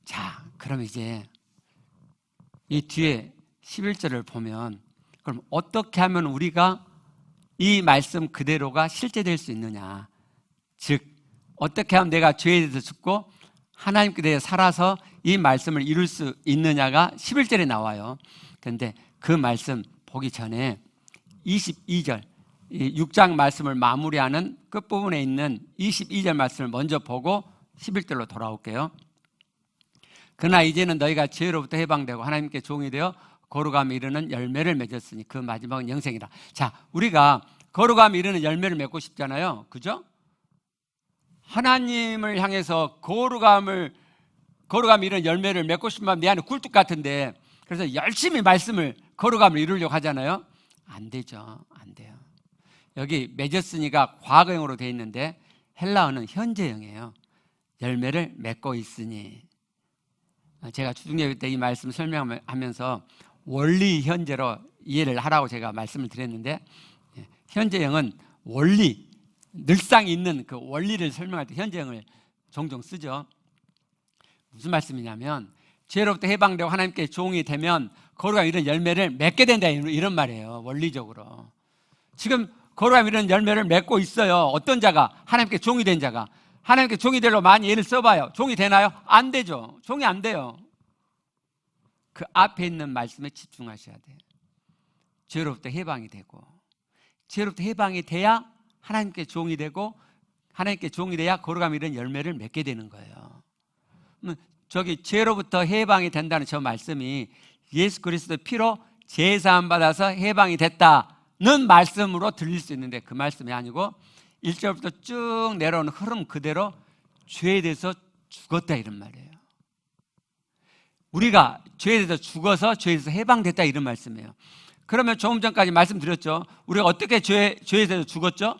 자, 그럼 이제 이 뒤에 11절을 보면 그럼 어떻게 하면 우리가 이 말씀 그대로가 실제될 수 있느냐. 즉 어떻게 하면 내가 죄에 대해서 죽고 하나님께 대해 살아서 이 말씀을 이룰 수 있느냐가 11절에 나와요. 그런데 그 말씀 보기 전에 22절 6장 말씀을 마무리하는 끝부분에 있는 22절 말씀을 먼저 보고 11절로 돌아올게요. 그러나 이제는 너희가 죄로부터 해방되고 하나님께 종이 되어 거룩함에 이르는 열매를 맺었으니 그 마지막은 영생이라. 자, 우리가 거룩함에 이르는 열매를 맺고 싶잖아요. 그죠? 하나님을 향해서 거룩함에 이르는 열매를 맺고 싶으면 내 안에 굴뚝 같은데 그래서 열심히 말씀을 거룩함을 이루려고 하잖아요. 안 되죠. 안 돼요. 여기 맺었으니가 과거형으로 되어 있는데 헬라어는 현재형이에요. 열매를 맺고 있으니. 제가 주중예배 때 이 말씀 설명하면서 원리 현재로 이해를 하라고 제가 말씀을 드렸는데 현재형은 원리, 늘상 있는 그 원리를 설명할 때 현재형을 종종 쓰죠. 무슨 말씀이냐면 죄로부터 해방되고 하나님께 종이 되면 거룩함 이런 열매를 맺게 된다 이런 말이에요. 원리적으로. 지금 거룩함 이런 열매를 맺고 있어요. 어떤 자가? 하나님께 종이 된 자가. 하나님께 종이 되려 많이 예를 써봐요. 종이 되나요? 안 되죠. 종이 안 돼요. 그 앞에 있는 말씀에 집중하셔야 돼요. 죄로부터 해방이 되고 죄로부터 해방이 돼야 하나님께 종이 되고 하나님께 종이 돼야 거룩함 이런 열매를 맺게 되는 거예요. 저기 죄로부터 해방이 된다는 저 말씀이 예수 그리스도의 피로 제사함 받아서 해방이 됐다는 말씀으로 들릴 수 있는데 그 말씀이 아니고 1절부터 쭉 내려오는 흐름 그대로 죄에 대해서 죽었다 이런 말이에요. 우리가 죄에 대해서 죽어서 죄에 대해서 해방됐다 이런 말씀이에요. 그러면 조금 전까지 말씀드렸죠. 우리가 어떻게 죄에 대해서 죽었죠?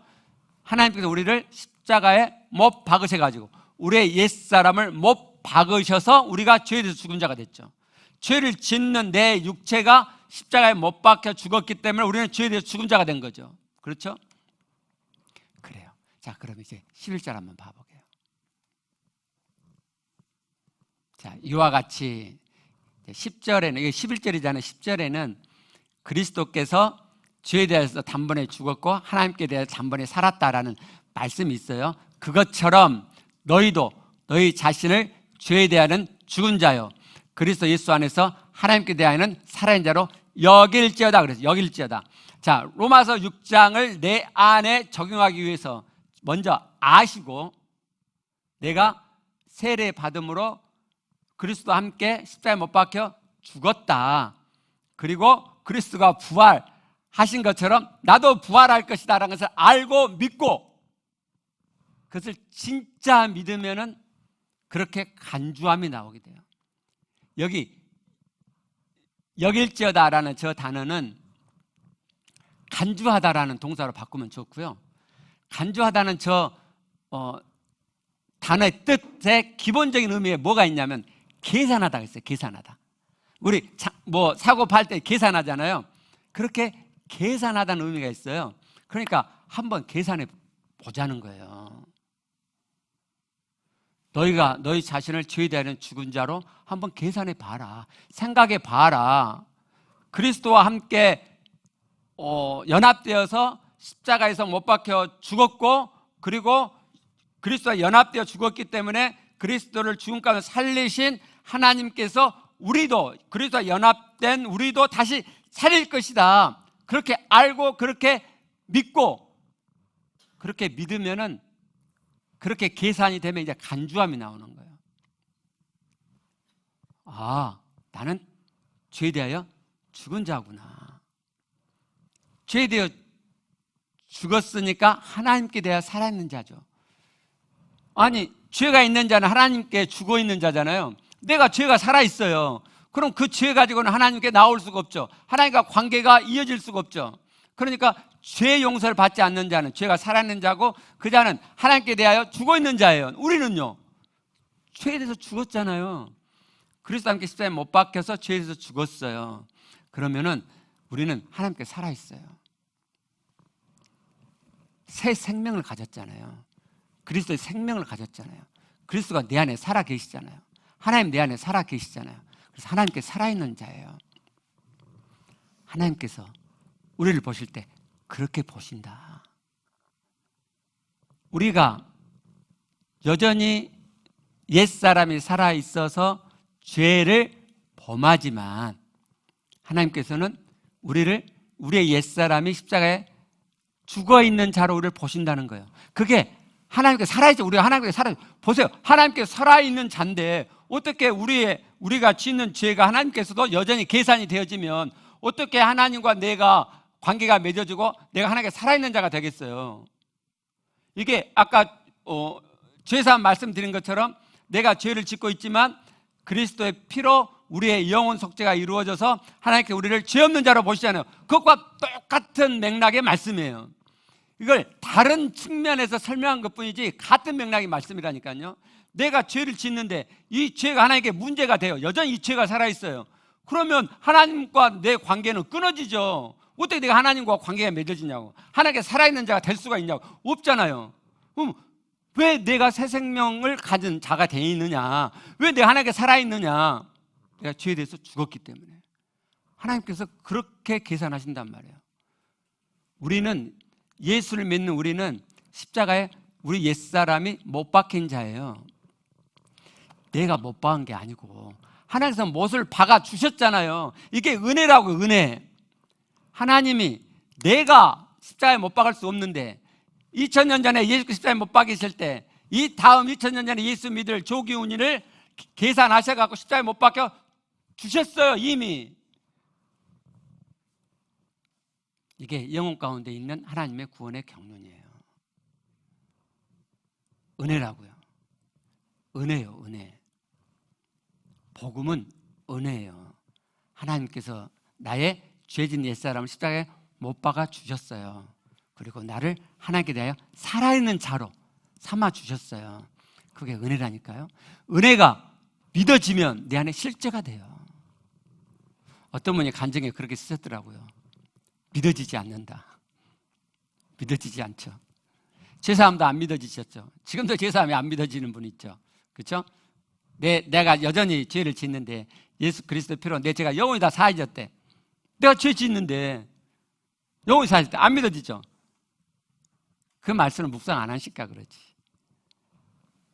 하나님께서 우리를 십자가에 못 박으셔가지고 우리의 옛사람을 못 박으셔서 우리가 죄에 대해서 죽은 자가 됐죠. 죄를 짓는 내 육체가 십자가에 못 박혀 죽었기 때문에 우리는 죄에 대해서 죽은 자가 된 거죠. 그렇죠? 그래요. 자, 그럼 이제 11절 한번 봐보게요. 자, 이와 같이 10절에는, 이게 11절이잖아요. 10절에는 그리스도께서 죄에 대해서 단번에 죽었고 하나님께 대해서 단번에 살았다라는 말씀이 있어요. 그것처럼 너희도 너희 자신을 죄에 대하여는 죽은 자요 그리스도 예수 안에서 하나님께 대하여는 살아있는 자로 여길지어다. 그래서 여길지어다. 자, 로마서 6장을 내 안에 적용하기 위해서 먼저 아시고 내가 세례 받음으로 그리스도와 함께 십자가에 못 박혀 죽었다. 그리고 그리스도가 부활하신 것처럼 나도 부활할 것이다 라는 것을 알고 믿고 그것을 진짜 믿으면은 그렇게 간주함이 나오게 돼요. 여기 여길지어다라는 저 단어는 간주하다라는 동사로 바꾸면 좋고요. 간주하다는 저 단어의 뜻의 기본적인 의미에 뭐가 있냐면 계산하다가 있어요. 계산하다. 우리 사고 팔 때 계산하잖아요. 그렇게 계산하다는 의미가 있어요. 그러니까 한번 계산해 보자는 거예요. 너희가 너희 자신을 죄에 대하여는 죽은 자로 한번 계산해 봐라. 생각해 봐라. 그리스도와 함께 연합되어서 십자가에서 못 박혀 죽었고 그리고 그리스도와 연합되어 죽었기 때문에 그리스도를 죽음 가운데 살리신 하나님께서 우리도 그리스도와 연합된 우리도 다시 살릴 것이다. 그렇게 알고 그렇게 믿고 그렇게 믿으면은 그렇게 계산이 되면 이제 간주함이 나오는 거예요. 아, 나는 죄에 대하여 죽은 자구나. 죄에 대하여 죽었으니까 하나님께 대하여 살아있는 자죠. 아니, 죄가 있는 자는 하나님께 죽어 있는 자잖아요. 내가 죄가 살아있어요. 그럼 그 죄 가지고는 하나님께 나올 수가 없죠. 하나님과 관계가 이어질 수가 없죠. 그러니까 죄 용서를 받지 않는 자는 죄가 살아있는 자고 그 자는 하나님께 대하여 죽어 있는 자예요. 우리는요, 죄에 대해서 죽었잖아요. 그리스도 함께 십자가에 못 박혀서 죄에 대해서 죽었어요. 그러면은 우리는 하나님께 살아있어요. 새 생명을 가졌잖아요. 그리스도의 생명을 가졌잖아요. 그리스도가 내 안에 살아 계시잖아요. 하나님 내 안에 살아 계시잖아요. 그래서 하나님께 살아있는 자예요. 하나님께서 우리를 보실 때 그렇게 보신다. 우리가 여전히 옛사람이 살아있어서 죄를 범하지만 하나님께서는 우리의 옛사람이 십자가에 죽어있는 자로 우리를 보신다는 거예요. 그게 하나님께 살아있죠. 우리가 하나님께 살아있죠. 보세요. 하나님께 살아있는 자인데 어떻게 우리가 짓는 죄가 하나님께서도 여전히 계산이 되어지면 어떻게 하나님과 내가 관계가 맺어지고 내가 하나님께 살아있는 자가 되겠어요. 이게 아까 죄사함 말씀드린 것처럼 내가 죄를 짓고 있지만 그리스도의 피로 우리의 영혼 속죄가 이루어져서 하나님께 우리를 죄 없는 자로 보시잖아요. 그것과 똑같은 맥락의 말씀이에요. 이걸 다른 측면에서 설명한 것뿐이지 같은 맥락의 말씀이라니까요. 내가 죄를 짓는데 이 죄가 하나님께 문제가 돼요. 여전히 이 죄가 살아있어요. 그러면 하나님과 내 관계는 끊어지죠. 어떻게 내가 하나님과 관계가 맺어지냐고. 하나님께 살아있는 자가 될 수가 있냐고. 없잖아요. 그럼 왜 내가 새 생명을 가진 자가 되어 있느냐? 왜 내가 하나님께 살아있느냐? 내가 죄에 대해서 죽었기 때문에. 하나님께서 그렇게 계산하신단 말이에요. 예수를 믿는 우리는 십자가에 우리 옛사람이 못 박힌 자예요. 내가 못 박은 게 아니고 하나님께서 못을 박아 주셨잖아요. 이게 은혜라고, 은혜. 하나님이 내가 십자가에 못 박을 수 없는데 2000년 전에 예수께서 십자가에 못 박이실 때 이 다음 2000년 전에 예수 믿을 조기훈이를 계산하셔갖고 십자가에 못 박혀 주셨어요. 이미. 이게 영혼 가운데 있는 하나님의 구원의 경륜이에요. 은혜라고요. 은혜요, 은혜. 복음은 은혜예요. 하나님께서 나의 죄진 옛사람을 십자가에 못 박아 주셨어요. 그리고 나를 하나님께 대하여 살아있는 자로 삼아 주셨어요. 그게 은혜라니까요. 은혜가 믿어지면 내 안에 실제가 돼요. 어떤 분이 간증에 그렇게 쓰셨더라고요. 믿어지지 않는다. 믿어지지 않죠. 제사함도 안 믿어지셨죠. 지금도 제사함이 안 믿어지는 분 있죠. 그렇죠? 내가 여전히 죄를 짓는데 예수 그리스도 피로 내 죄가 영원히 다 사해졌대. 내가 죄 짓는데 영원히 사해졌대. 안 믿어지죠. 그 말씀을 묵상 안 하실까 그러지.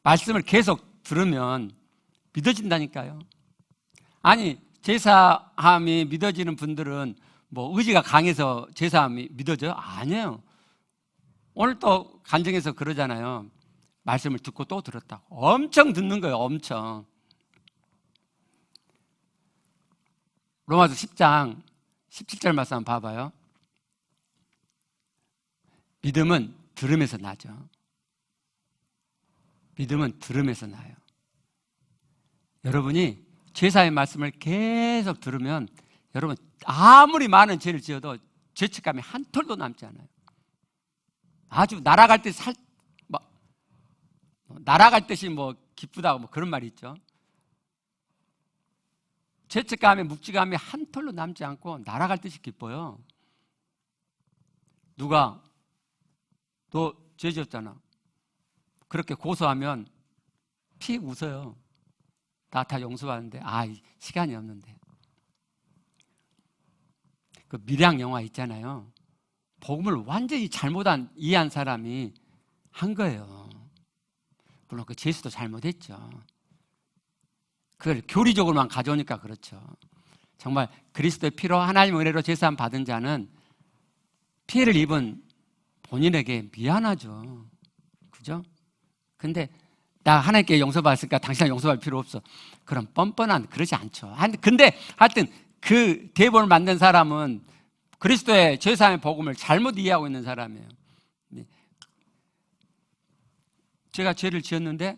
말씀을 계속 들으면 믿어진다니까요. 아니 제사함이 믿어지는 분들은 뭐 의지가 강해서 제사함이 믿어져요? 아니에요. 오늘 또 간증에서 그러잖아요. 말씀을 듣고 또 들었다고. 엄청 듣는 거예요. 엄청. 로마서 10장 17절 말씀 한번 봐봐요. 믿음은 들음에서 나죠. 믿음은 들음에서 나요. 여러분이 제사의 말씀을 계속 들으면 여러분 아무리 많은 죄를 지어도 죄책감이 한 톨도 남지 않아요. 아주 날아갈 듯이 날아갈 듯이 기쁘다고 그런 말이 있죠. 죄책감에 묵직함이 한 톨로 남지 않고 날아갈 듯이 기뻐요. 누가 너 죄 지었잖아. 그렇게 고소하면 픽 웃어요. 다 용서하는데 시간이 없는데. 그 밀양 영화 있잖아요. 복음을 완전히 이해한 사람이 한 거예요. 물론 그 제수도 잘못했죠. 그걸 교리적으로만 가져오니까 그렇죠. 정말 그리스도의 피로 하나님의 은혜로 제사함 받은 자는 피해를 입은 본인에게 미안하죠. 그죠? 근데 나 하나님께 용서받았으니까 당신은 용서받을 필요 없어. 그럼 뻔뻔한 그러지 않죠. 근데 하여튼 그 대본을 만든 사람은 그리스도의 죄사함의 복음을 잘못 이해하고 있는 사람이에요. 제가 죄를 지었는데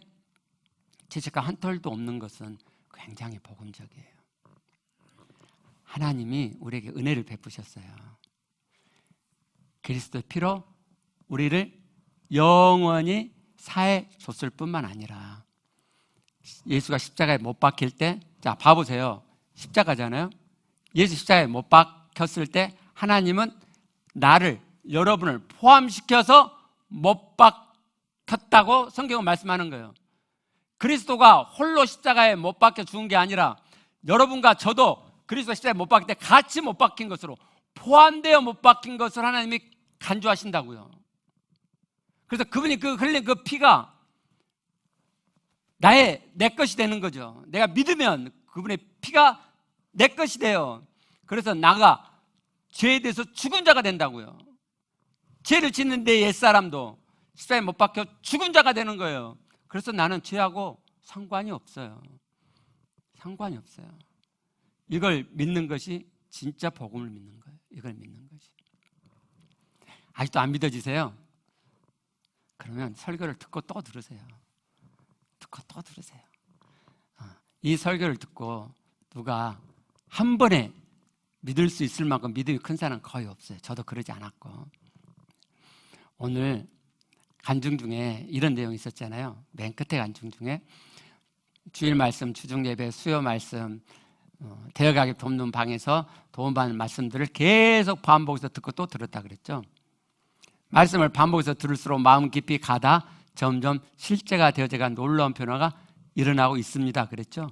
죄책감 한 톨도 없는 것은 굉장히 복음적이에요. 하나님이 우리에게 은혜를 베푸셨어요. 그리스도의 피로 우리를 영원히 사해 줬을 뿐만 아니라 예수가 십자가에 못 박힐 때, 자 봐보세요. 십자가잖아요. 예수 십자가에 못 박혔을 때 하나님은 여러분을 포함시켜서 못 박혔다고 성경은 말씀하는 거예요. 그리스도가 홀로 십자가에 못 박혀 죽은 게 아니라 여러분과 저도 그리스도 십자가에 못 박힐 때 같이 못 박힌 것으로 포함되어 못 박힌 것을 하나님이 간주하신다고요. 그래서 그분이 흘린 그 피가 내 것이 되는 거죠. 내가 믿으면 그분의 피가 내 것이 돼요. 그래서 나가 죄에 대해서 죽은 자가 된다고요. 죄를 짓는 내 옛사람도 십자가에 못 박혀 죽은 자가 되는 거예요. 그래서 나는 죄하고 상관이 없어요. 상관이 없어요. 이걸 믿는 것이 진짜 복음을 믿는 거예요. 이걸 믿는 것이. 아직도 안 믿어지세요? 그러면 설교를 듣고 또 들으세요. 듣고 또 들으세요. 이 설교를 듣고 누가 한 번에 믿을 수 있을 만큼 믿음이 큰 사람은 거의 없어요. 저도 그러지 않았고. 오늘 간증 중에 이런 내용이 있었잖아요. 맨 끝에 간증 중에 주일 말씀, 주중 예배, 수요 말씀, 대여가게 돕는 방에서 도움받는 말씀들을 계속 반복해서 듣고 또 들었다 그랬죠. 말씀을 반복해서 들을수록 마음 깊이 가다 점점 실제가 되어져간 놀라운 변화가 일어나고 있습니다 그랬죠.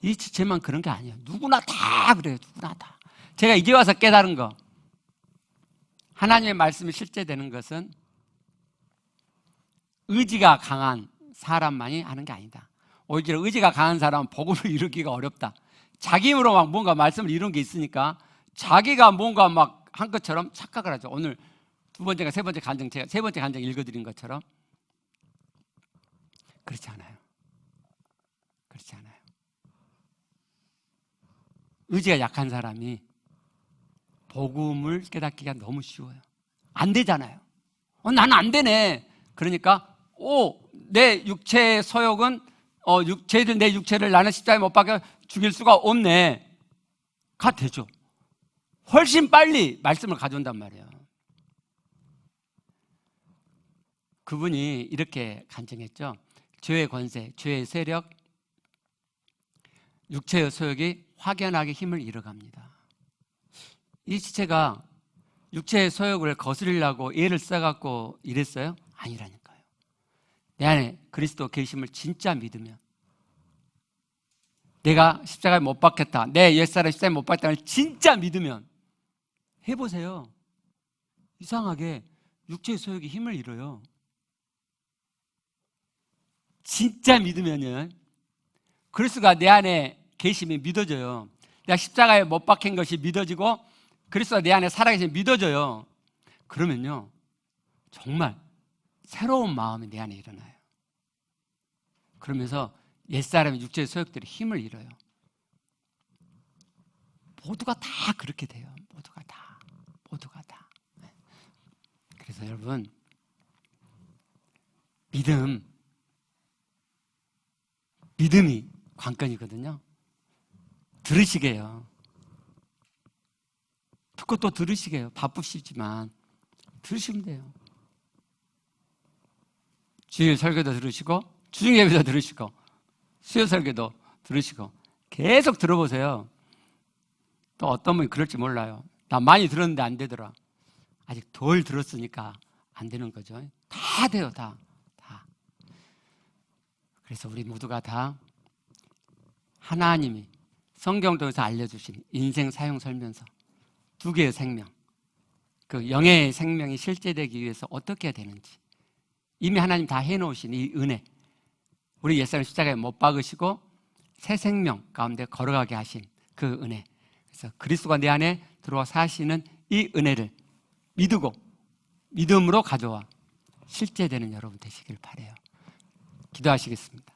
이 지체만 그런 게 아니에요. 누구나 다 그래요. 누구나 다. 제가 이제 와서 깨달은 거, 하나님의 말씀이 실제되는 것은 의지가 강한 사람만이 하는 게 아니다. 오히려 의지가 강한 사람은 복음을 이루기가 어렵다. 자기 힘으로 막 뭔가 말씀을 이룬 게 있으니까 자기가 뭔가 막 한 것처럼 착각을 하죠. 오늘 세 번째 간증 읽어드린 것처럼 그렇지 않아요. 그렇지 않아요. 의지가 약한 사람이 복음을 깨닫기가 너무 쉬워요. 안 되잖아요. 나는 안 되네. 그러니까 내 육체의 소욕은 쟤들 내 육체를 나는 십자가에 못 박혀 죽일 수가 없네. 가 되죠. 훨씬 빨리 말씀을 가져온단 말이에요. 그분이 이렇게 간증했죠. 죄의 권세, 죄의 세력, 육체의 소욕이 확연하게 힘을 잃어갑니다. 이 지체가 육체의 소욕을 거스리려고 애를 써갖고 이랬어요? 아니라니까요. 내 안에 그리스도 계심을 진짜 믿으면, 내가 십자가에 못 박혔다, 내 옛사람 십자가에 못 박혔다는 걸 진짜 믿으면 해보세요. 이상하게 육체의 소욕이 힘을 잃어요. 진짜 믿으면요, 그리스도가 내 안에 계심이 믿어져요. 내가 십자가에 못 박힌 것이 믿어지고 그리스도가 내 안에 살아계심이 믿어져요. 그러면요, 정말 새로운 마음이 내 안에 일어나요. 그러면서 옛사람의 육체의 소욕들이 힘을 잃어요. 모두가 다 그렇게 돼요. 모두가 다. 그래서 여러분, 믿음이 관건이거든요. 들으시게요. 듣고 또 들으시게요. 바쁘시지만 들으시면 돼요. 주일 설교도 들으시고, 주중 예배도 들으시고, 수요 설교도 들으시고, 계속 들어보세요. 또 어떤 분이 그럴지 몰라요. 나 많이 들었는데 안 되더라. 아직 덜 들었으니까 안 되는 거죠. 다 돼요, 다. 그래서 우리 모두가 다 하나님이 성경도에서 알려주신 인생 사용 설명서, 두 개의 생명, 그 영의 생명이 실제되기 위해서 어떻게 해야 되는지 이미 하나님 다 해놓으신 이 은혜, 우리 옛사람 십자가에 못 박으시고 새 생명 가운데 걸어가게 하신 그 은혜, 그래서 그리스도가 내 안에 들어와 사시는 이 은혜를 믿고 믿음으로 가져와 실제되는 여러분 되시길 바라요. 기도하시겠습니다.